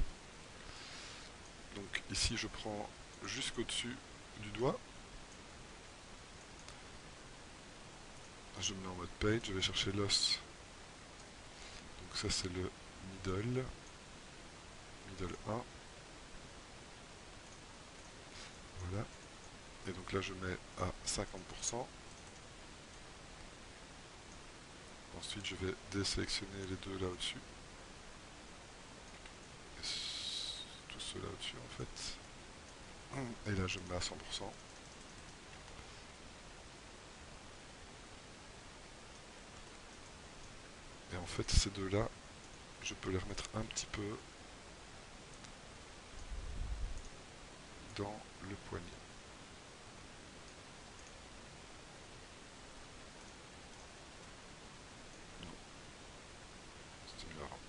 Donc ici je prends jusqu'au-dessus du doigt. Je me mets en mode paint, je vais chercher l'os. Donc ça c'est le middle 1. Voilà. Et donc là je mets à 50%. Ensuite je vais désélectionner les deux là au-dessus. Tous ceux là au-dessus en fait. Et là je me mets à 100%. Et en fait ces deux là, je peux les remettre un petit peu dans le poignet. Non, c'était mieux avant.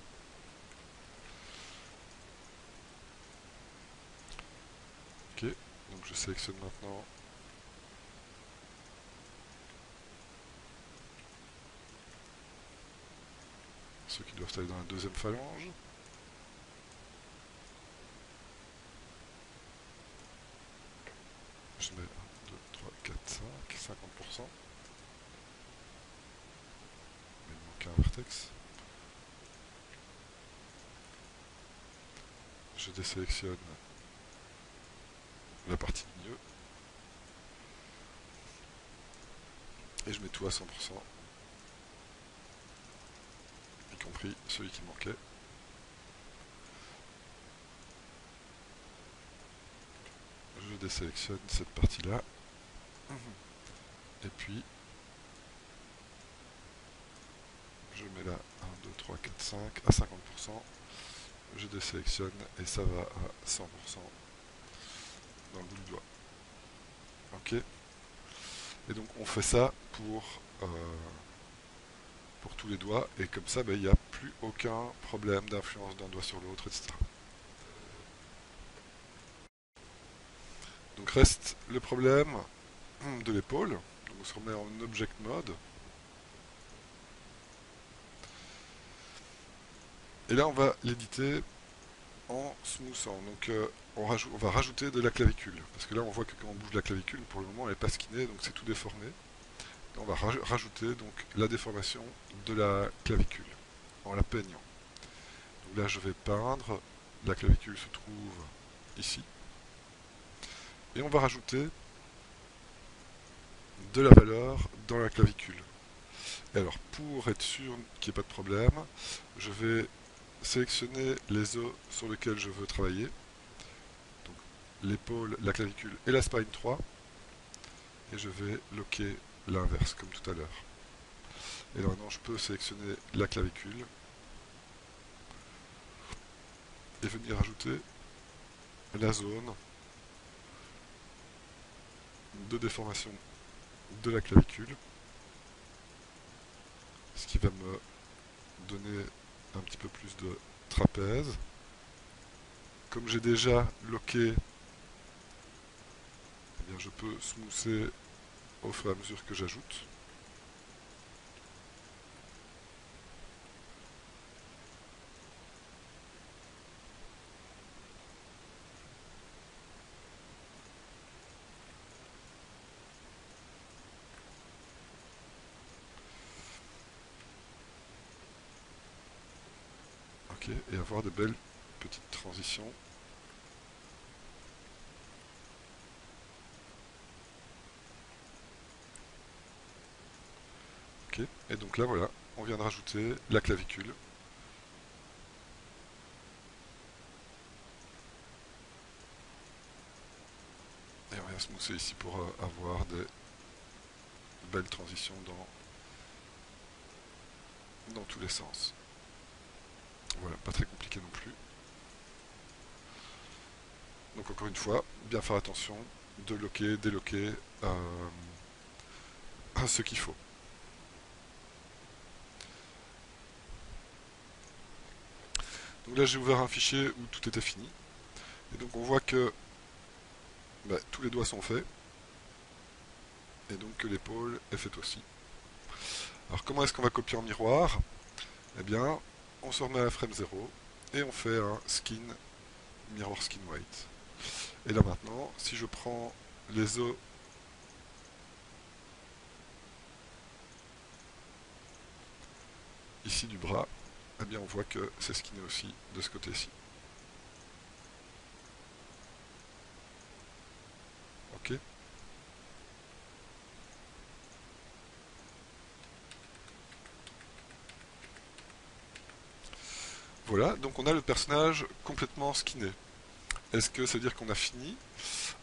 Ok, donc je sélectionne maintenant ceux qui doivent aller dans la deuxième phalange. Je mets 1, 2, 3, 4, 5, 50%. Mais il manque un vertex. Je désélectionne la partie milieu. Et je mets tout à 100%, y compris celui qui manquait. Je désélectionne cette partie-là. Et puis, je mets là 1, 2, 3, 4, 5 à 50%. Je désélectionne et ça va à 100% dans le bout du doigt. Ok. Et donc on fait ça pour tous les doigts, et comme ça, il n'y a plus aucun problème d'influence d'un doigt sur l'autre, etc. Donc reste le problème de l'épaule. Donc on se remet en object mode. Et là on va l'éditer en smoothant. Donc on va rajouter de la clavicule. Parce que là on voit que quand on bouge la clavicule, pour le moment elle n'est pas skinnée, donc c'est tout déformé. On va rajouter donc la déformation de la clavicule en la peignant. Donc là je vais peindre, la clavicule se trouve ici. Et on va rajouter de la valeur dans la clavicule. Et alors pour être sûr qu'il n'y ait pas de problème, je vais sélectionner les os sur lesquels je veux travailler. Donc l'épaule, la clavicule et la spine 3. Et je vais loquer l'inverse comme tout à l'heure. Et là maintenant je peux sélectionner la clavicule et venir ajouter la zone de déformation de la clavicule, ce qui va me donner un petit peu plus de trapèze. Comme j'ai déjà loqué, eh bien je peux smoother au fur et à mesure que j'ajoute. Ok, et avoir de belles petites transitions. Ok, et donc là voilà, on vient de rajouter la clavicule. Et on vient smoother ici pour avoir des belles transitions dans tous les sens. Voilà, pas très compliqué non plus. Donc encore une fois, bien faire attention de loquer, déloquer ce qu'il faut. Donc là j'ai ouvert un fichier où tout était fini. Et donc on voit que tous les doigts sont faits. Et donc que l'épaule est faite aussi. Alors comment est-ce qu'on va copier en miroir? Eh bien, on se remet à frame 0 et on fait un skin, mirror skin weight. Et là maintenant, si je prends les os ici du bras, eh bien on voit que c'est skinné aussi de ce côté-ci. Ok. Voilà, donc on a le personnage complètement skinné. Est-ce que ça veut dire qu'on a fini?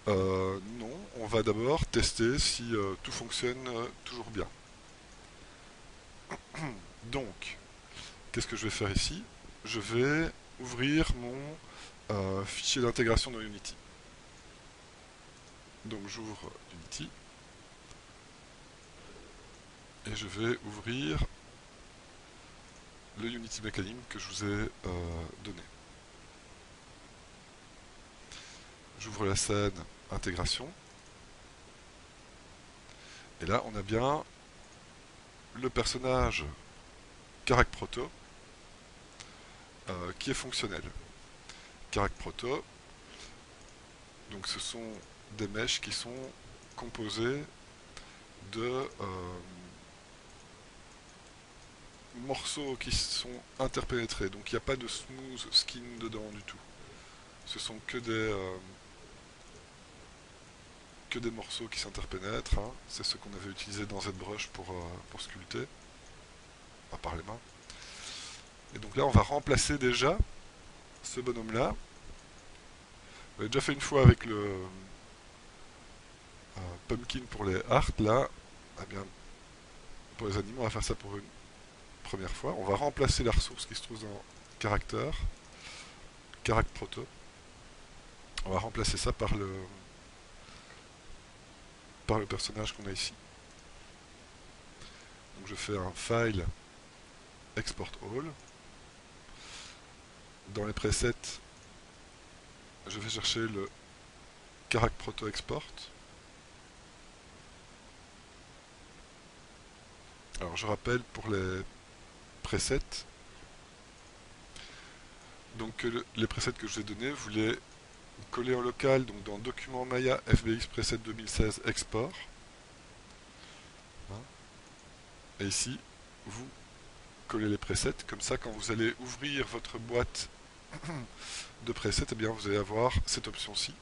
Non, on va d'abord tester si tout fonctionne toujours bien. Donc, qu'est-ce que je vais faire ici? Je vais ouvrir mon fichier d'intégration dans Unity. Donc j'ouvre Unity et je vais ouvrir le Unity Mechanism que je vous ai donné. J'ouvre la scène intégration et là on a bien le personnage Karak Proto qui est fonctionnel. Caract Proto, donc ce sont des mèches qui sont composées de morceaux qui sont interpénétrés. Donc il n'y a pas de smooth skin dedans du tout. Ce sont que des morceaux qui s'interpénètrent, hein. C'est ce qu'on avait utilisé dans ZBrush pour sculpter, à part les mains. Et donc là, on va remplacer déjà ce bonhomme-là. On l'avait déjà fait une fois avec le pumpkin pour les hearts. Là, eh bien, pour les animaux, on va faire ça pour une première fois. On va remplacer la ressource qui se trouve dans Character, Caract Proto. On va remplacer ça par le personnage qu'on a ici. Donc je fais un file export all. Dans les presets, je vais chercher le Caract Proto export. Alors je rappelle pour les presets, donc les presets que je vous ai donnés, vous les collez en local, donc dans document Maya FBX preset 2016 export. Hein. Et ici, vous collez les presets, comme ça quand vous allez ouvrir votre boîte de presets, eh bien vous allez avoir cette option-ci.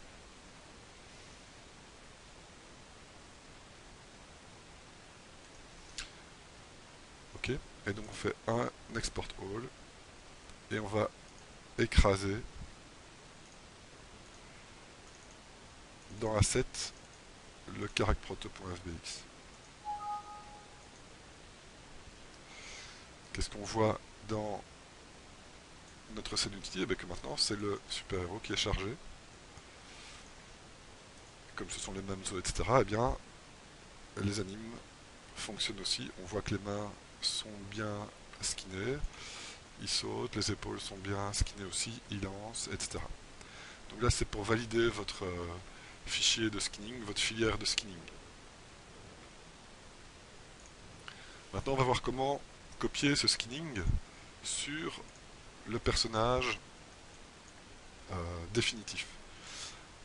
Ok. Et donc on fait un export all et on va écraser dans asset le charactproto.fbx. Qu'est-ce qu'on voit dans notre scène utility? Eh bien que maintenant c'est le super-héros qui est chargé. Comme ce sont les mêmes os, etc., eh bien les animes fonctionnent aussi. On voit que les mains sont bien skinnées, ils sautent, les épaules sont bien skinnées aussi, ils lancent, etc. Donc là c'est pour valider votre fichier de skinning, votre filière de skinning. Maintenant on va voir comment copier ce skinning sur le personnage définitif.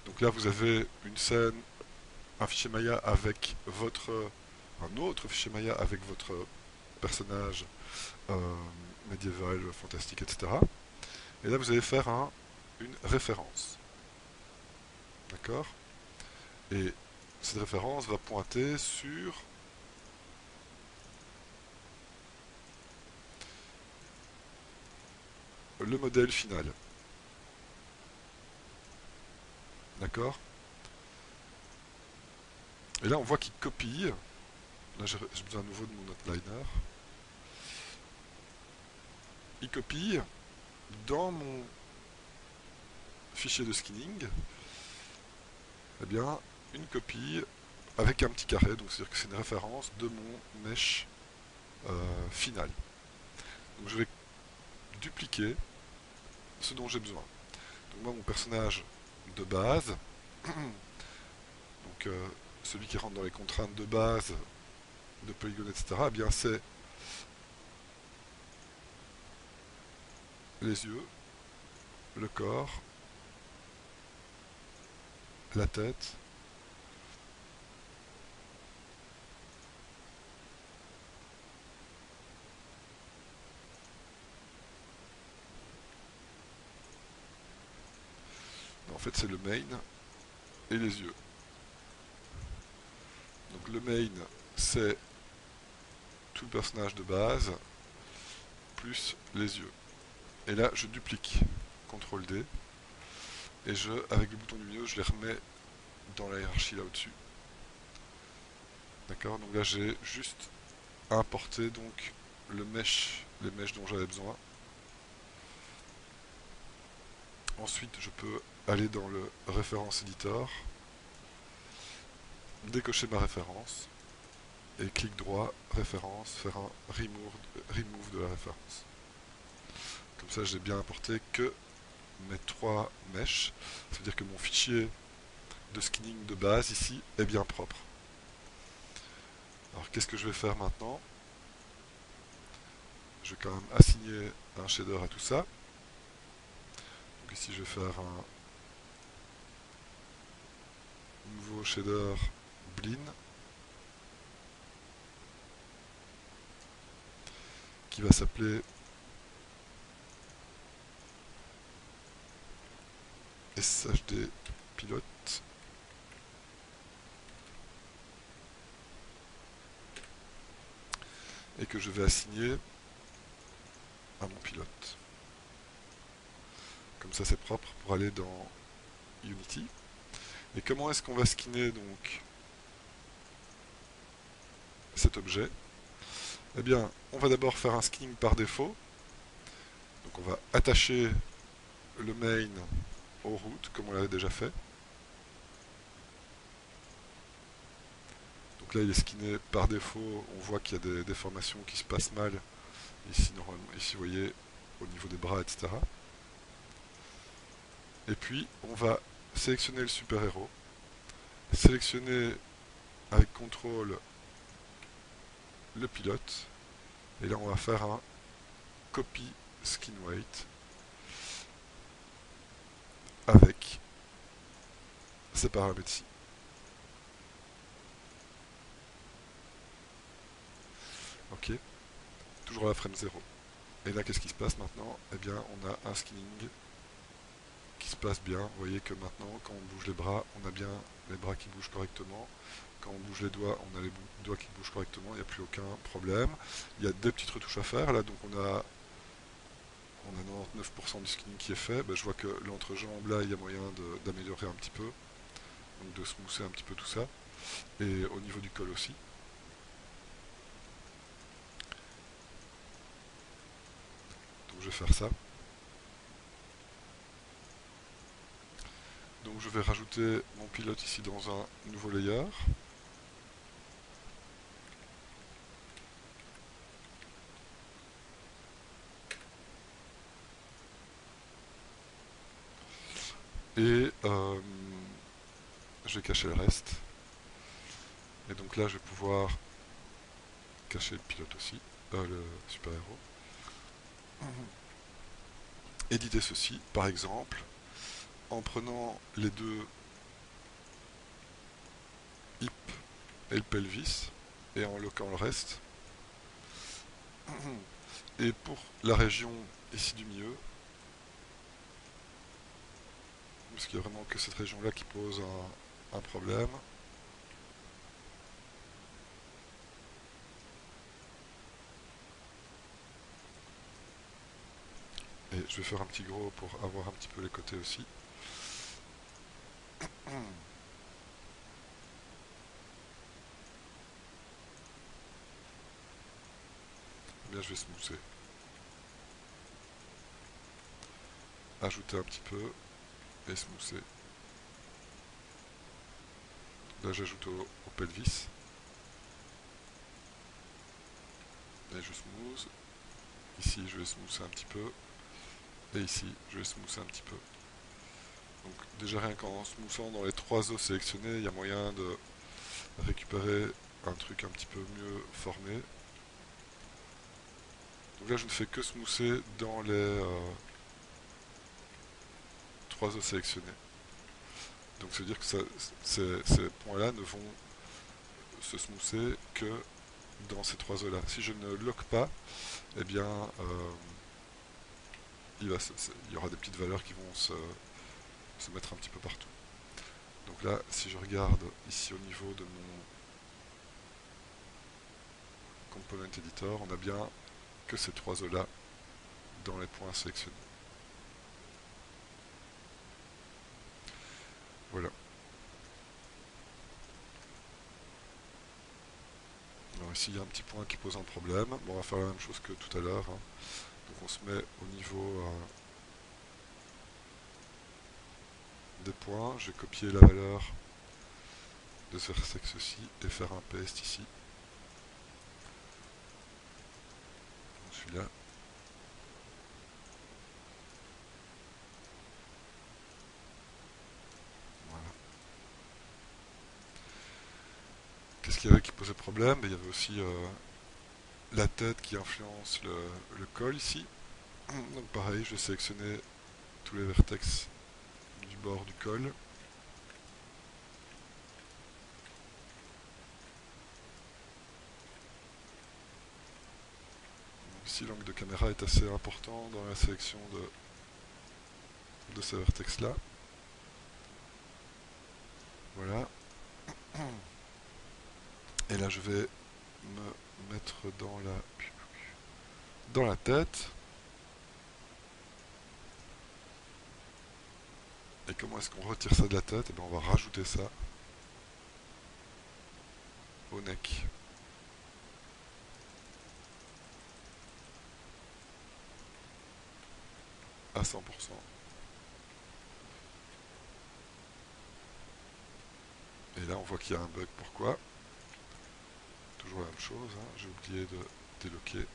Donc là vous avez une scène, un fichier Maya avec un autre fichier Maya avec votre personnage médiéval, fantastique, etc. Et là vous allez faire une référence. D'accord? Et cette référence va pointer sur le modèle final. D'accord? Et là on voit qu'il copie. Là j'ai besoin à nouveau de mon outliner. Il copie dans mon fichier de skinning, eh bien, une copie avec un petit carré, donc c'est-à-dire que c'est une référence de mon mesh final. Donc je vais dupliquer ce dont j'ai besoin. Donc moi, mon personnage de base, donc celui qui rentre dans les contraintes de base de polygone, etc., eh bien c'est les yeux, le corps, la tête, en fait c'est le main et les yeux. Donc le main c'est tout le personnage de base plus les yeux. Et là je duplique, CTRL D, et avec le bouton du milieu, je les remets dans la hiérarchie là au-dessus. D'accord? Donc là j'ai juste importé donc les mèches dont j'avais besoin. Ensuite je peux aller dans le référence editor, décocher ma référence et clic droit, référence, faire un remove de la référence. Comme ça j'ai bien importé que mes 3 mèches, c'est-à-dire que mon fichier de skinning de base ici est bien propre. Alors qu'est-ce que je vais faire maintenant? Je vais quand même assigner un shader à tout ça. Donc ici je vais faire un nouveau shader Blin qui va s'appeler SHD pilote. Et que je vais assigner à mon pilote. Comme ça c'est propre pour aller dans Unity. Et comment est-ce qu'on va skinner donc cet objet? Eh bien, on va d'abord faire un skinning par défaut. Donc on va attacher le main aux routes, comme on l'avait déjà fait. Donc là, il est skinné par défaut. On voit qu'il y a des déformations qui se passent mal. Ici, normalement, ici, vous voyez, au niveau des bras, etc. Et puis, on va sélectionner le super-héros. Sélectionner avec CTRL le pilote. Et là, on va faire un copy skin weight avec ces paramètres-ci. Ok, toujours à la frame 0. Et là, qu'est-ce qui se passe maintenant? Eh bien, on a un skinning qui se passe bien. Vous voyez que maintenant, quand on bouge les bras, on a bien les bras qui bougent correctement. Quand on bouge les doigts, on a les doigts qui bougent correctement. Il n'y a plus aucun problème. Il y a des petites retouches à faire. Là, donc on a 99% du skinning qui est fait. Ben, je vois que l'entrejambe, là, il y a moyen d'améliorer un petit peu. Donc de smoother un petit peu tout ça. Et au niveau du col aussi. Donc je vais faire ça. Donc je vais rajouter mon pilote ici dans un nouveau layer. Et je vais cacher le reste. Et donc là je vais pouvoir cacher le pilote aussi, le super-héros. Éditer ceci, par exemple, en prenant les deux hip et le pelvis, et en loquant le reste. Et pour la région ici du milieu, parce qu'il n'y a vraiment que cette région-là qui pose un problème. Et je vais faire un petit gros pour avoir un petit peu les côtés aussi. Bien, je vais smoother. Ajouter un petit peu et smoother. Là, j'ajoute au pelvis. Et je smooth. Ici, je vais smoother un petit peu. Et ici, je vais smoother un petit peu. Donc, déjà, rien qu'en smoothant dans les trois os sélectionnés, il y a moyen de récupérer un truc un petit peu mieux formé. Donc là, je ne fais que smoother dans les trois os sélectionnés. Donc, ça veut dire que ces points-là ne vont se smoother que dans ces trois os-là. Si je ne lock pas, eh bien, il y aura des petites valeurs qui vont se mettre un petit peu partout. Donc là, si je regarde ici au niveau de mon component editor, on a bien que ces trois os-là dans les points sélectionnés. Voilà. Alors ici, il y a un petit point qui pose un problème. Bon, on va faire la même chose que tout à l'heure. Hein. Donc on se met au niveau des points. Je vais copier la valeur de ce vertex-ci et faire un paste ici. Celui-là. Voilà. Qu'est-ce qu'il y avait qui posait problème? Il y avait aussi la tête qui influence le col ici. Donc pareil, je vais sélectionner tous les vertex du bord du col. Donc, ici, l'angle de caméra est assez important dans la sélection de ces vertex là. Voilà. Et là, je vais me mettre dans la tête. Et comment est-ce qu'on retire ça de la tête? Et bien, on va rajouter ça au neck. À 100%. Et là, on voit qu'il y a un bug. Pourquoi? Toujours la même chose, hein. J'ai oublié de déloquer.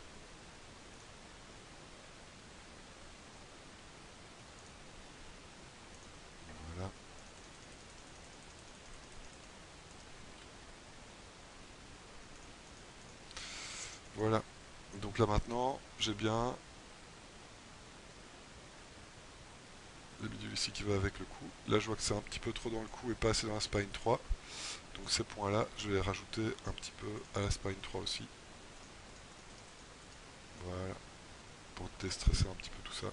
Voilà. Voilà. Donc là maintenant, j'ai bien le bidule ici qui va avec le cou. Là, je vois que c'est un petit peu trop dans le cou et pas assez dans la spine 3. Donc ces points-là, je vais les rajouter un petit peu à la spine 3 aussi. Voilà. Pour déstresser un petit peu tout ça.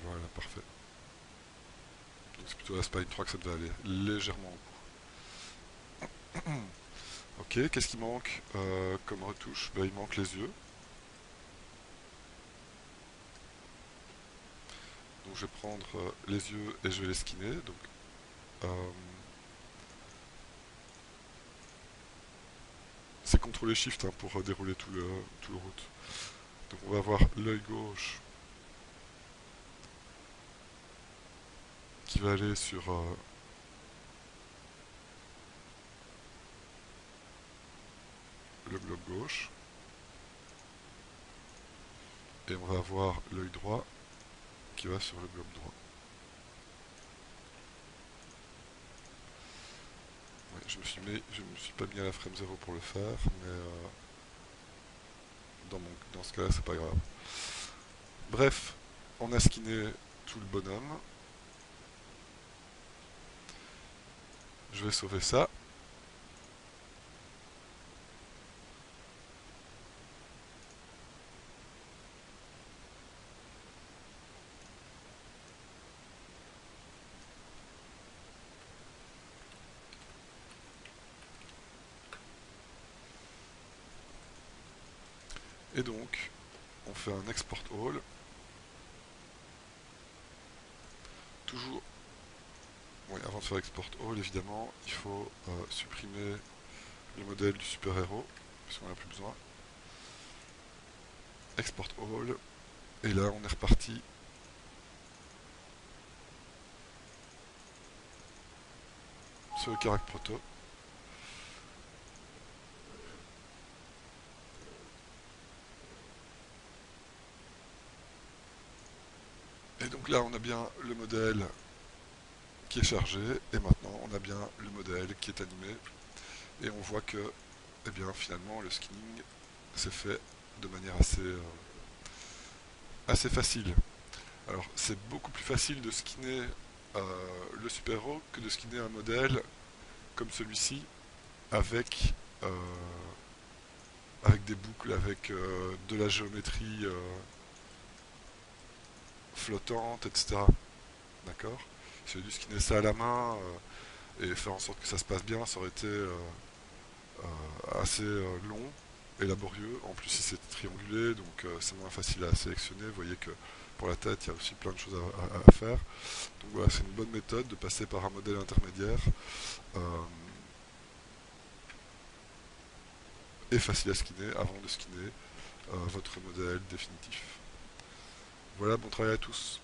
Voilà, parfait. Donc c'est plutôt la spine 3 que ça devait aller. Légèrement au cou. Ok, qu'est-ce qui manque comme retouche? Il manque les yeux. Donc je vais prendre les yeux et je vais les skinner. Donc euh, c'est CTRL et SHIFT hein, pour dérouler tout le route. Donc on va avoir l'œil gauche qui va aller sur le globe gauche. Et on va avoir l'œil droit qui va sur le globe droit. Ouais, je me suis pas mis à la frame 0 pour le faire, mais dans ce cas-là, c'est pas grave. Bref, on a skinné tout le bonhomme. Je vais sauver ça. Et donc, on fait un export all. Toujours, oui, avant de faire export all, évidemment, il faut supprimer le modèle du super-héros, puisqu'on n'en a plus besoin. Export all. Et là, on est reparti sur le Carac Proto. Et donc là, on a bien le modèle qui est chargé, et maintenant, on a bien le modèle qui est animé. Et on voit que, eh bien, finalement, le skinning s'est fait de manière assez facile. Alors, c'est beaucoup plus facile de skinner le super-héros que de skinner un modèle comme celui-ci avec, euh, avec des boucles, avec de la géométrie flottante, etc. D'accord? Si j'avais dû skinner ça à la main et faire en sorte que ça se passe bien, ça aurait été assez long et laborieux. En plus, si c'est triangulé, donc c'est moins facile à sélectionner. Vous voyez que pour la tête, il y a aussi plein de choses à faire. Donc voilà, c'est une bonne méthode de passer par un modèle intermédiaire euh, et facile à skinner avant de skinner votre modèle définitif. Voilà, bon travail à tous.